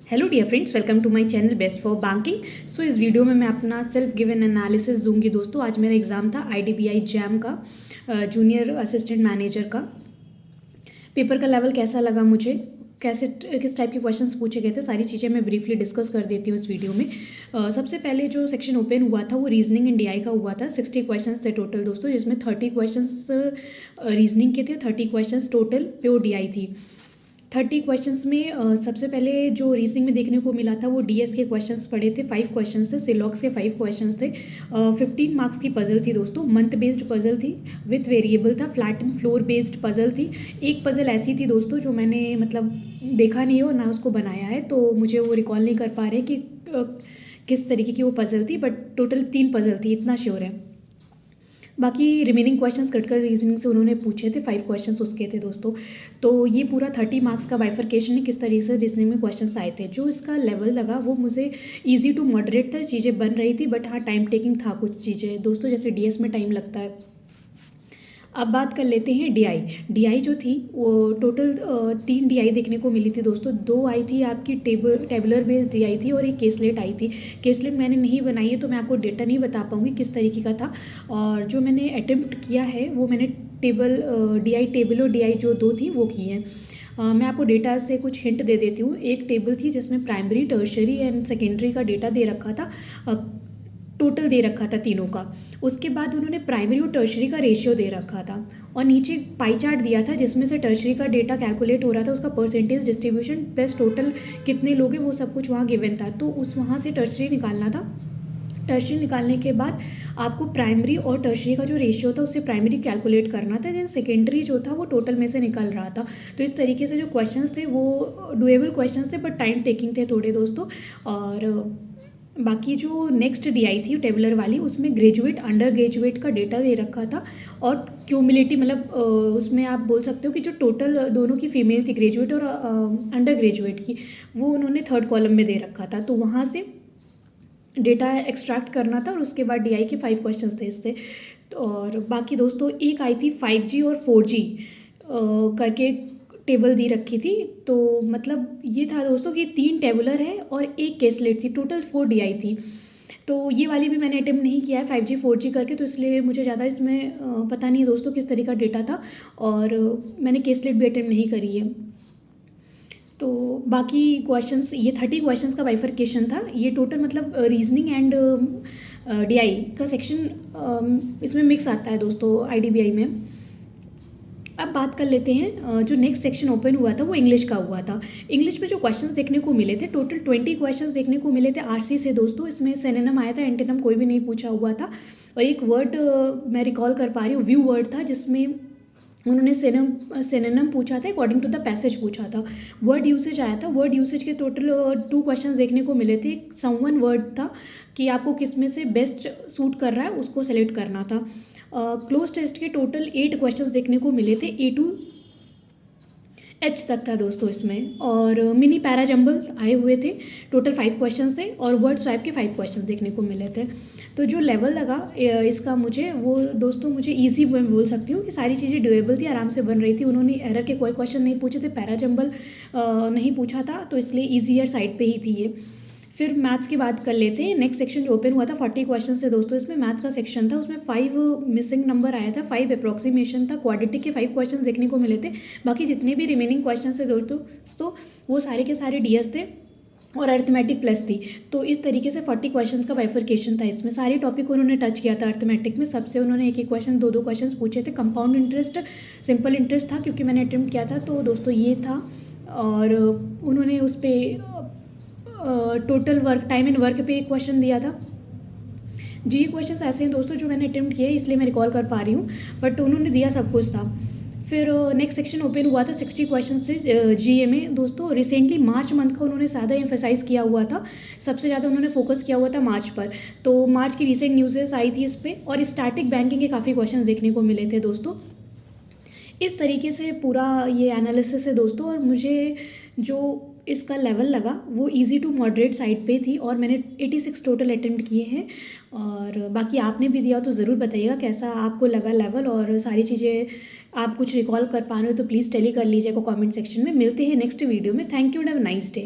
Hello dear friends, welcome to my channel best for banking. So इस video में मैं अपना सेल्फ गिवन एनालिसिस दूंगी दोस्तों। आज मेरा एग्ज़ाम था आईडीबीआई जैम का, जूनियर असिस्टेंट मैनेजर का। पेपर का लेवल कैसा लगा मुझे, कैसे किस टाइप के क्वेश्चंस पूछे गए थे, सारी चीज़ें मैं ब्रीफली डिस्कस कर देती हूँ इस वीडियो में। सबसे पहले जो सेक्शन ओपन हुआ था वो रीजनिंग एंड डीआई का हुआ था। 60 क्वेश्चंस थे टोटल दोस्तों, जिसमें 30 क्वेश्चंस रीजनिंग के थे, 30 क्वेश्चंस टोटल प्योर डीआई थी। 30 क्वेश्चंस में सबसे पहले जो रीजनिंग में देखने को मिला था वो डीएस के क्वेश्चंस पढ़े थे। 5 क्वेश्चंस थे, सिलॉक्स के 5 क्वेश्चंस थे। 15 मार्क्स की पजल थी दोस्तों, मंथ बेस्ड पजल थी, विथ वेरिएबल था, flat and floor based puzzle थी। एक पजल ऐसी थी दोस्तों जो मैंने मतलब देखा नहीं हो ना उसको बनाया है, तो मुझे वो रिकॉल नहीं कर पा रहे कि किस तरीके की वो पजल थी, बट टोटल 3 पजल थी, इतना श्योर है। बाकी रिमेनिंग क्वेश्चंस क्रिटिकल रीजनिंग से उन्होंने पूछे थे, 5 क्वेश्चंस उसके थे दोस्तों। तो ये पूरा 30 मार्क्स का बाइफरकेशन है, किस तरीके से रीजनिंग में क्वेश्चंस आए थे। जो इसका लेवल लगा वो मुझे इजी टू मॉडरेट था, चीज़ें बन रही थी, बट हाँ टाइम टेकिंग था कुछ चीज़ें दोस्तों, जैसे डीएस में टाइम लगता है। अब बात कर लेते हैं डीआई। डीआई जो थी वो टोटल 3 डीआई देखने को मिली थी दोस्तों। 2 आई थी आपकी टेबुलर बेस्ड डीआई थी, और एक केसलेट आई थी। केसलेट मैंने नहीं बनाई है तो मैं आपको डेटा नहीं बता पाऊँगी किस तरीके का था। और जो मैंने अटेम्प्ट किया है वो मैंने टेबल और डीआई जो 2 थी वो की है। मैं आपको डेटा से कुछ हिंट दे देती हूँ। एक टेबल थी जिसमें प्राइमरी, टर्शरी एंड सेकेंडरी का डेटा दे रखा था, टोटल दे रखा था तीनों का। उसके बाद उन्होंने प्राइमरी और टर्शरी का रेशियो दे रखा था, और नीचे पाई चार्ट दिया था जिसमें से टर्शरी का डेटा कैलकुलेट हो रहा था, उसका परसेंटेज डिस्ट्रीब्यूशन प्लस टोटल कितने लोग हैं वो सब कुछ वहाँ गिवन था। तो उस वहाँ से टर्शरी निकालना था। टर्शरी निकालने के बाद आपको प्राइमरी और टर्शरी का जो रेशियो था उससे प्राइमरी कैलकुलेट करना था, देन सेकेंडरी जो था वो टोटल में से निकल रहा था। तो इस तरीके से जो क्वेश्चंस थे वो डुएबल क्वेश्चंस थे, बट टाइम टेकिंग थे थोड़े दोस्तों। और बाकी जो नेक्स्ट डीआई थी टेबुलर वाली, उसमें ग्रेजुएट, अंडर ग्रेजुएट का डेटा दे रखा था, और क्यूमुलेटिव मतलब उसमें आप बोल सकते हो कि जो टोटल दोनों की फीमेल थी, ग्रेजुएट और अंडर ग्रेजुएट की, वो उन्होंने 3rd कॉलम में दे रखा था। तो वहाँ से डेटा एक्सट्रैक्ट करना था, और उसके बाद डीआई के 5 क्वेश्चंस थे इससे। और बाकी दोस्तों एक आई थी 5G और 4G करके टेबल दी रखी थी। तो मतलब ये था दोस्तों कि 3 टेबुलर है और एक केसलेट थी, टोटल 4 डीआई थी। तो ये वाली भी मैंने अटेम्प्ट नहीं किया है 5G 4G करके, तो इसलिए मुझे ज़्यादा इसमें पता नहीं है दोस्तों किस तरीका डेटा था, और मैंने केसलेट भी अटेम्प्ट नहीं करी है। तो बाकी क्वेश्चंस, ये 30 क्वेश्चंस का बाइफरकेशन था। ये टोटल मतलब रीजनिंग एंड डीआई का सेक्शन इसमें मिक्स आता है दोस्तों आईडीबीआई में। अब बात कर लेते हैं जो नेक्स्ट सेक्शन ओपन हुआ था वो इंग्लिश का हुआ था। इंग्लिश में जो क्वेश्चंस देखने को मिले थे, टोटल 20 क्वेश्चंस देखने को मिले थे आरसी से दोस्तों। इसमें सिनोनिम आया था, एंटोनिम कोई भी नहीं पूछा हुआ था। और एक वर्ड मैं रिकॉल कर पा रही हूँ, व्यू वर्ड था, जिसमें उन्होंने सिनोनिम पूछा था, अकॉर्डिंग टू द पैसेज पूछा था। वर्ड यूसेज आया था, वर्ड यूसेज के टोटल 2 क्वेश्चंस देखने को मिले थे। एक समवन वर्ड था कि आपको किस में से बेस्ट सूट कर रहा है उसको सेलेक्ट करना था। क्लोज टेस्ट के टोटल 8 क्वेश्चंस देखने को मिले थे, A to H तक था दोस्तों इसमें। और मिनी पैरा जंबल आए हुए थे, टोटल 5 क्वेश्चंस थे, और वर्ड स्वैप के 5 क्वेश्चंस देखने को मिले थे। तो जो लेवल लगा इसका मुझे, वो दोस्तों मुझे ईजी मैं बोल सकती हूँ कि सारी चीज़ें डुएबल थी, आराम से बन रही थी। उन्होंने एरर के कोई क्वेश्चन नहीं पूछे थे, पैरा जंबल नहीं पूछा था, तो इसलिए ईजियर साइड पे ही थी ये। फिर मैथ्स की बात कर लेते हैं। नेक्स्ट सेक्शन जो ओपन हुआ था 40 क्वेश्चन से दोस्तों, इसमें मैथ्स का सेक्शन था। उसमें 5 मिसिंग नंबर आया था, 5 अप्रॉक्सीमेशन था, क्वाड्रेटिक के 5 क्वेश्चन देखने को मिले थे। बाकी जितने भी रिमेनिंग क्वेश्चन थे दोस्तों वो सारे के सारे डीएस थे, और अर्थमेटिक प्लस थी। तो इस तरीके से 40 क्वेश्चंस का बाइफरकेशन था। इसमें सारे टॉपिक उन्होंने टच किया था। अर्थमेटिक में सबसे उन्होंने एक क्वेश्चन, 2 क्वेश्चंस पूछे थे। कंपाउंड इंटरेस्ट, सिंपल इंटरेस्ट था क्योंकि मैंने अटेम्प्ट किया था, तो दोस्तों ये था। और उन्होंने उस पर total work, time and work पे एक क्वेश्चन दिया था। जी, ये क्वेश्चंस ऐसे हैं दोस्तों जो मैंने अटेम्प्ट किए, इसलिए मैं रिकॉल कर पा रही हूँ, बट उन्होंने दिया सब कुछ था। फिर नेक्स्ट सेक्शन ओपन हुआ था, 60 क्वेश्चन थे जीए में दोस्तों। रिसेंटली मार्च मंथ का उन्होंने ज़्यादा एम्फेसाइज किया हुआ था, सबसे ज़्यादा उन्होंने फोकस किया हुआ था मार्च पर। तो मार्च की रिसेंट न्यूज़ेस आई थी इस पर, और स्टैटिक बैंकिंग के काफ़ी क्वेश्चन देखने को मिले थे दोस्तों। इस तरीके से पूरा ये एनालिसिस है दोस्तों, और मुझे जो इसका लेवल लगा वो इजी टू मॉडरेट साइड पे थी, और मैंने 86 टोटल अटेम्प्ट किए हैं। और बाकी आपने भी दिया तो ज़रूर बताइएगा कैसा आपको लगा लेवल, और सारी चीज़ें आप कुछ रिकॉल कर पा रहे हो तो प्लीज़ टेली कर लीजिएगा कमेंट सेक्शन में। मिलते हैं नेक्स्ट वीडियो में। Thank you and have a nice day.